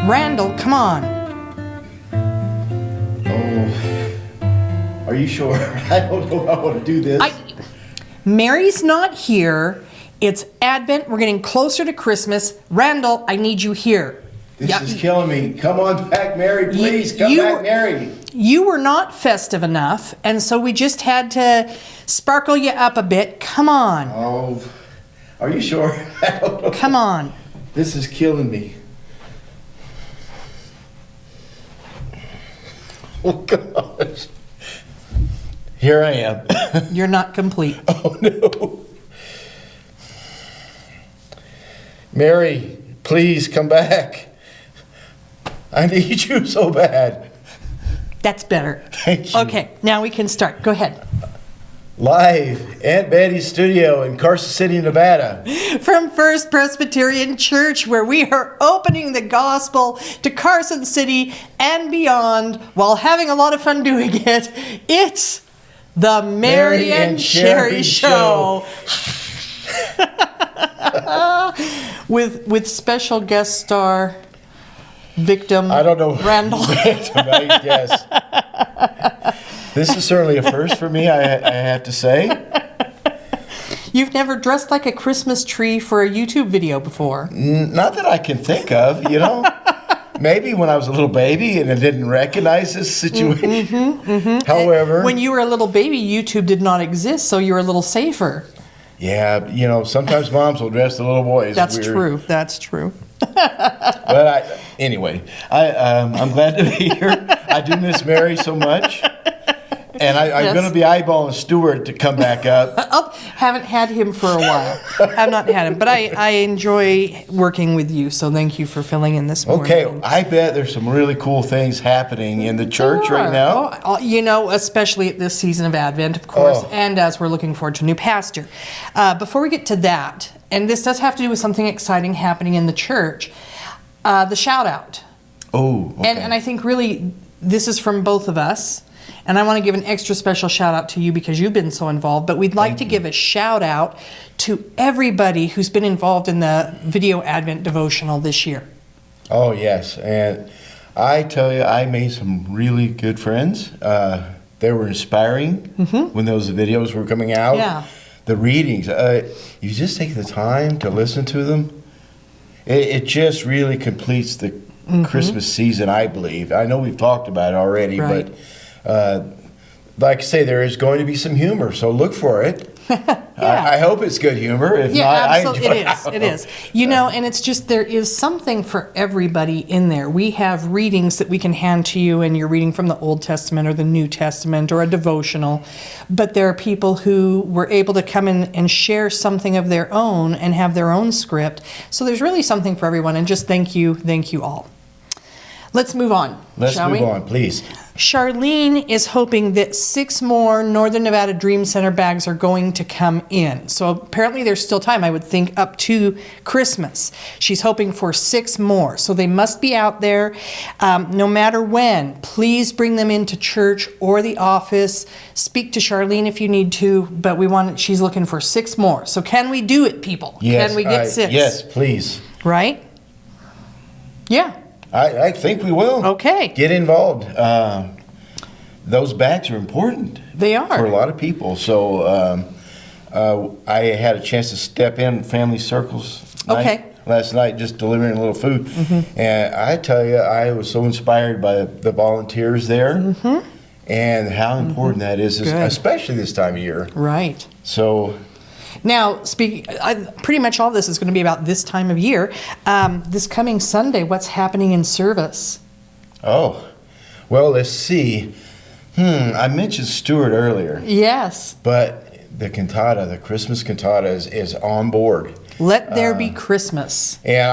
Randall, come on. Oh, are you sure? I don't know if I want to do this. Mary's not here. It's Advent. We're getting closer to Christmas. Randall, I need you here. This is killing me. Come on back, Mary, please. Come back, Mary. You were not festive enough, and so we just had to sparkle you up a bit. Come on. Oh, are you sure? I don't know. Come on. This is killing me. Oh, gosh. Here I am. You're not complete. Oh, no. Mary, please come back. I need you so bad. That's better. Thank you. Okay, now we can start. Go ahead. Live, Aunt Betty's studio in Carson City, Nevada. From First Presbyterian Church, where we are opening the gospel to Carson City and beyond while having a lot of fun doing it. It's the Mary and Sherry Show. with special guest star victim I don't know. Randall. Nice guess. This is certainly a first for me, I have to say. You've never dressed like a Christmas tree for a YouTube video before. Not that I can think of, you know. Maybe when I was a little baby and I didn't recognize this situation. However, when you were a little baby, YouTube did not exist, so you were a little safer. Yeah, you know, sometimes moms will dress the little boys. That's weird. true. That's true. But anyway, I'm glad to be here. I do miss Mary so much. And I'm going to be eyeballing Stuart to come back up. Haven't had him for a while. Have not had him. But I enjoy working with you, so thank you for filling in this morning. Okay, I bet there's some really cool things happening in the church right now. Oh, you know, especially at this season of Advent, of course, and as we're looking forward to a new pastor. Before we get to that, and this does have to do with something exciting happening in the church, the shout-out. Oh, okay. And I think really this is from both of us. And I want to give an extra special shout out to you because you've been so involved. But we'd like to give a shout out to everybody who's been involved in the video Advent devotional this year. Oh, yes. And I tell you, I made some really good friends. They were inspiring when those videos were coming out. Yeah. The readings, you just take the time to listen to them. It just really completes the Christmas season, I believe. I know we've talked about it already, right. But like I say, there is going to be some humor, so look for it. Yeah. I hope it's good humor. If yeah, not, absolutely. I enjoy It is. You know, and it's just there is something for everybody in there. We have readings that we can hand to you, and you're reading from the Old Testament or the New Testament or a devotional. But there are people who were able to come in and share something of their own and have their own script. So there's really something for everyone. And just thank you all. Let's move on. Let's move on, please. Charlene is hoping that 6 more Northern Nevada Dream Center bags are going to come in. So apparently there's still time, I would think, up to Christmas. She's hoping for 6 more. So they must be out there no matter when. Please bring them into church or the office. Speak to Charlene if you need to, but she's looking for 6 more. So can we do it, people? Yes, can we get 6? Yes, please. Right? Yeah. I think we will. Okay. Get involved. Those bags are important. They are. For a lot of people. So I had a chance to step in Family Circles last night, just delivering a little food. And I tell you, I was so inspired by the volunteers there and how important that is, especially this time of year. Right. So... Now, pretty much all this is going to be about this time of year. This coming Sunday, what's happening in service? Oh, well, let's see. I mentioned Stuart earlier. Yes. But the cantata, the Christmas cantata is on board. Let There Be Christmas. And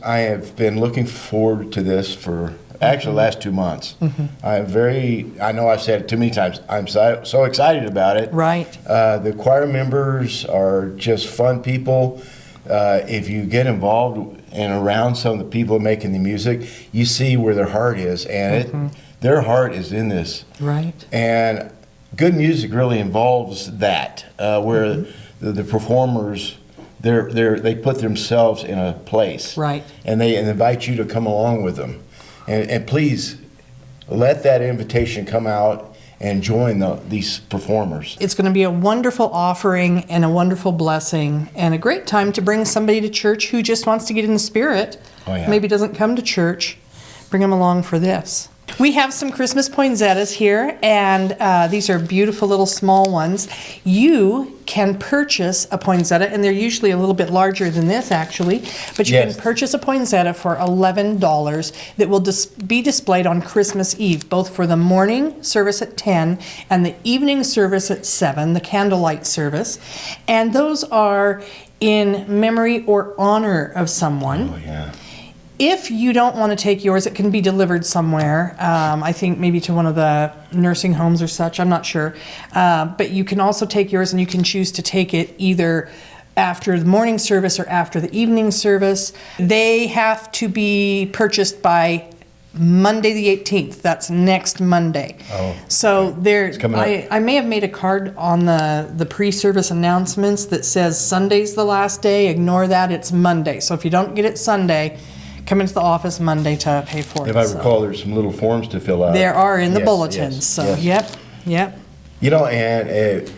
I have been looking forward to this for actually the last 2 months. I know I've said it too many times, I'm so excited about it. Right. The choir members are just fun people. If you get involved and around some of the people making the music, you see where their heart is, and their heart is in this. Right. And good music really involves that, where the performers they put themselves in a place. Right. And they invite you to come along with them. And please, let that invitation come out and join these performers. It's going to be a wonderful offering and a wonderful blessing and a great time to bring somebody to church who just wants to get in the spirit. Oh, yeah. Maybe doesn't come to church. Bring them along for this. We have some Christmas poinsettias here, and these are beautiful little small ones. You can purchase a poinsettia, and they're usually a little bit larger than this, actually, but you Yes. can purchase a poinsettia for $11 that will be displayed on Christmas Eve, both for the morning service at 10 and the evening service at 7, the candlelight service. And those are in memory or honor of someone. Oh, yeah. If you don't want to take yours, it can be delivered somewhere. I think maybe to one of the nursing homes or such. I'm not sure. But you can also take yours, and you can choose to take it either after the morning service or after the evening service. They have to be purchased by Monday the 18th. That's next Monday. Oh, so there, coming up. I may have made a card on the pre-service announcements that says Sunday's the last day. Ignore that. It's Monday. So if you don't get it Sunday, come into the office Monday to pay for it. If I recall, there's some little forms to fill out. There are in the Yes, bulletins. yes, So, yes. yep. You know, and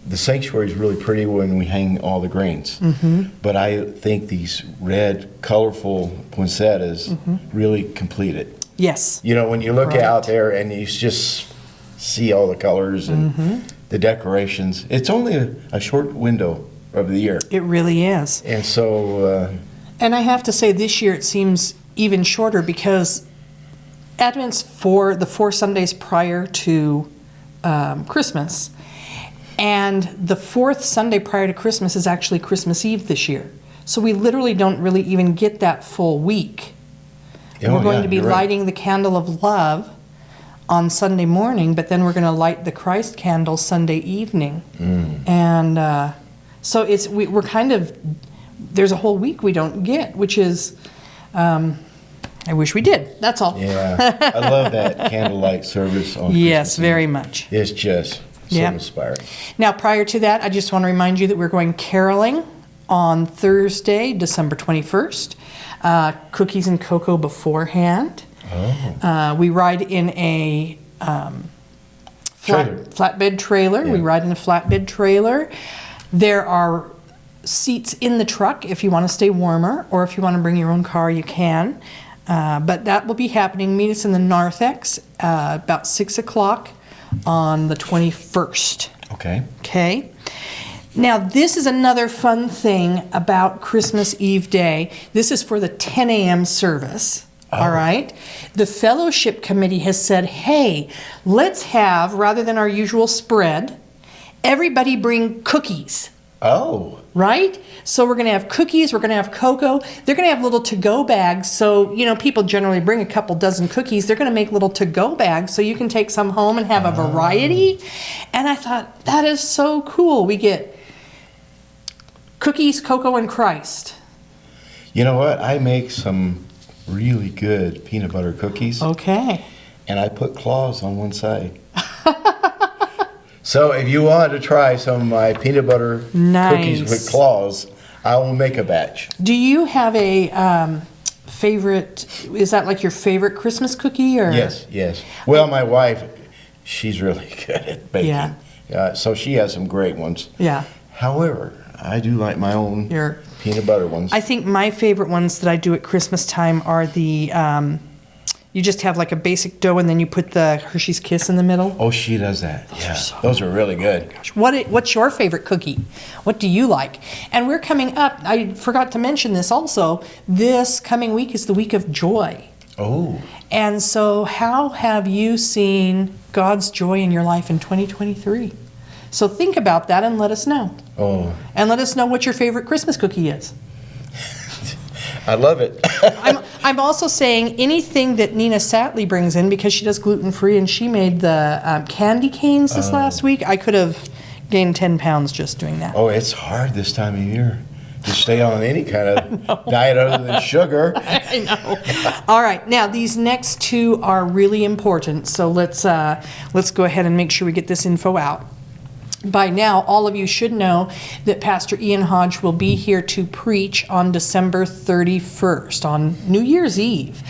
the sanctuary is really pretty when we hang all the grains. Mm-hmm. But I think these red, colorful poinsettias really complete it. Yes. You know, when you look Right. out there and you just see all the colors and the decorations, it's only a short window of the year. It really is. And so, And I have to say, this year it seems even shorter because Advent's for the 4 Sundays prior to Christmas. And the 4th Sunday prior to Christmas is actually Christmas Eve this year. So we literally don't really even get that full week. oh, We're going yeah, to be you're right. lighting the candle of love on Sunday morning, but then we're going to light the Christ candle Sunday evening. And so we're kind of, there's a whole week we don't get, which is, I wish we did. That's all. Yeah, I love that candlelight service on Yes, Christmas Eve. very much. It's just so Yeah. inspiring. Now, prior to that, I just want to remind you that we're going caroling on Thursday, December 21st. Cookies and cocoa beforehand. Oh. We ride in a Trailer. flatbed trailer. We Yeah. ride in a flatbed trailer. There are seats in the truck if you want to stay warmer, or if you want to bring your own car, you can. But that will be happening. Meet us in the Narthex about 6 o'clock on the 21st. Okay. Okay. Now, this is another fun thing about Christmas Eve day. This is for the 10 a.m. service. All right. The fellowship committee has said, hey, let's have, rather than our usual spread, everybody bring cookies. Oh. Right? So we're going to have cookies, we're going to have cocoa. They're going to have little to-go bags. So, you know, people generally bring a couple dozen cookies. They're going to make little to-go bags so you can take some home and have a variety. And I thought, that is so cool. We get cookies, cocoa, and Christ. You know what? I make some really good peanut butter cookies, Okay. and I put claws on one side. So if you want to try some of my peanut butter cookies Nice. with claws, I will make a batch. Do you have a favorite, is that like your favorite Christmas cookie? Or? Yes, yes. Well, my wife, she's really good at baking. Yeah. So she has some great ones. Yeah. However, I do like my own Your- peanut butter ones. I think my favorite ones that I do at Christmas time are the, you just have like a basic dough and then you put the Hershey's Kiss in the middle. Oh, she does that. Yeah, so those are really good. What's your favorite cookie? What do you like? And we're coming up, I forgot to mention this also, this coming week is the week of joy. Oh, And so how have you seen God's joy in your life in 2023? So think about that and let us know. oh, And let us know what your favorite Christmas cookie is. I love it. I'm also saying anything that Nina Satley brings in, because she does gluten-free and she made the candy canes this last week. I could have gained 10 pounds just doing that. Oh, it's hard this time of year to stay on any kind of diet other than sugar. I know. All right, now these next two are really important, so let's go ahead and make sure we get this info out. By now, all of you should know that Pastor Ian Hodge will be here to preach on December 31st, on New Year's Eve.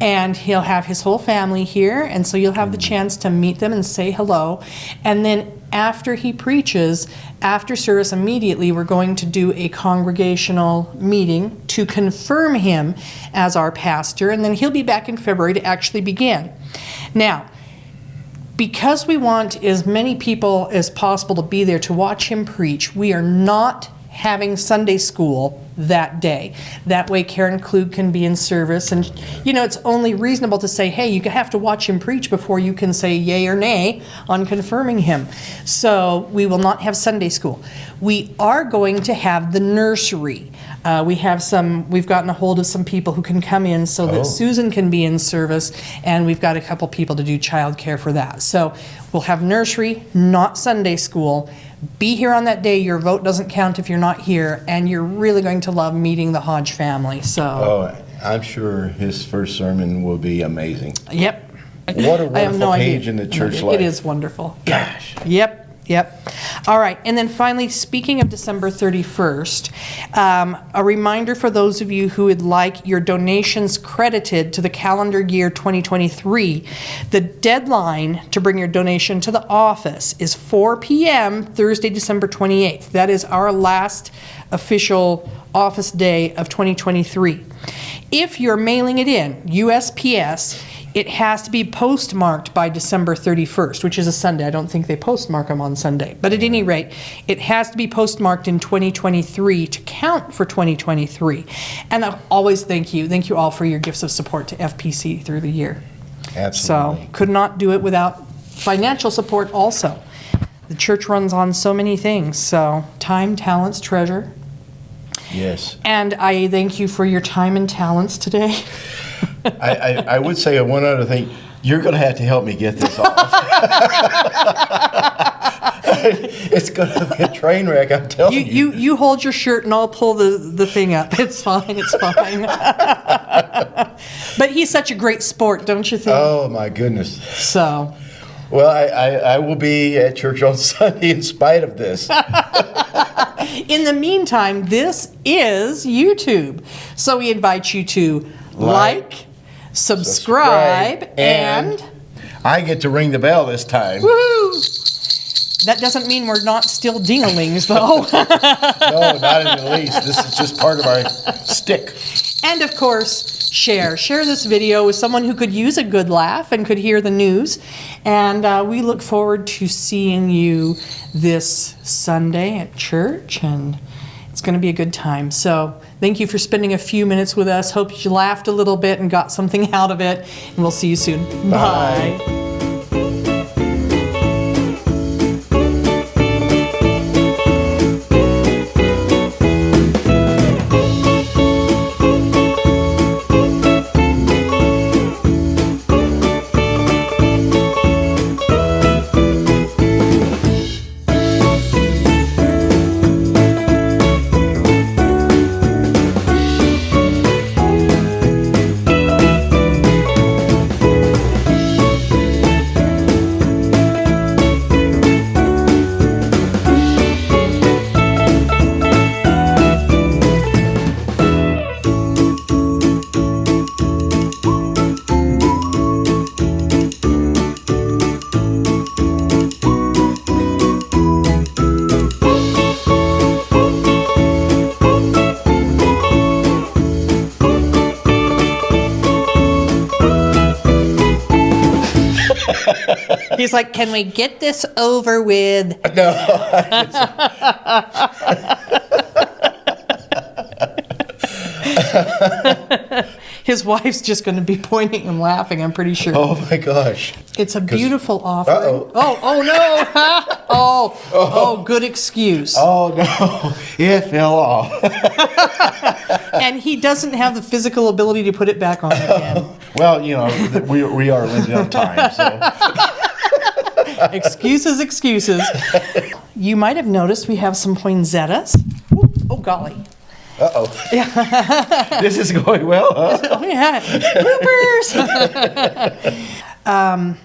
And he'll have his whole family here, and so you'll have the chance to meet them and say hello. And then after he preaches, after service immediately, we're going to do a congregational meeting to confirm him as our pastor, and then he'll be back in February to actually begin. Now, because we want as many people as possible to be there to watch him preach, we are not having Sunday school that day. That way Karen Klug can be in service. And, it's only reasonable to say, hey, you have to watch him preach before you can say yay or nay on confirming him. So we will not have Sunday school. We are going to have the nursery. We've gotten a hold of some people who can come in so that Susan can be in service, and we've got a couple people to do childcare for that. So we'll have nursery, not Sunday school. Be here on that day. Your vote doesn't count if you're not here, and you're really going to love meeting the Hodge family. So, I'm sure his first sermon will be amazing. Yep. What a wonderful page in the church life. It is wonderful. Gosh. Yep. All right. And then finally, speaking of December 31st, a reminder for those of you who would like your donations credited to the calendar year 2023, the deadline to bring your donation to the office is 4 p.m. Thursday, December 28th. That is our last official office day of 2023. If you're mailing it in, USPS, it has to be postmarked by December 31st, which is a Sunday. I don't think they postmark them on Sunday. But at any rate, it has to be postmarked in 2023 to count for 2023. And I always thank you. Thank you all for your gifts of support to FPC through the year. Absolutely. So could not do it without financial support also. The church runs on so many things. So time, talents, treasure. Yes. And I thank you for your time and talents today. I would say one other thing. You're going to have to help me get this off. It's going to be a train wreck, I'm telling you. You hold your shirt and I'll pull the thing up. It's fine. But he's such a great sport, don't you think? Oh, my goodness. So. Well, I will be at church on Sunday in spite of this. In the meantime, this is YouTube. So we invite you to like, subscribe, and I get to ring the bell this time. Woohoo! That doesn't mean we're not still dingalings, though. No, not in the least. This is just part of our stick. And of course, share this video with someone who could use a good laugh and could hear the news. And we look forward to seeing you this Sunday at church, and it's going to be a good time. So thank you for spending a few minutes with us. Hope you laughed a little bit and got something out of it. And we'll see you soon. Bye. Bye. He's like, can we get this over with? No. His wife's just going to be pointing and laughing, I'm pretty sure. Oh, my gosh. It's a beautiful offering. Uh-oh. Oh, no. Oh, good excuse. Oh, no. It fell off. And he doesn't have the physical ability to put it back on again. Well, we are limited on time, so. Excuses. You might have noticed we have some poinsettias. Oh, golly. Uh-oh. This is going well, huh? Oh, yeah. Bloopers.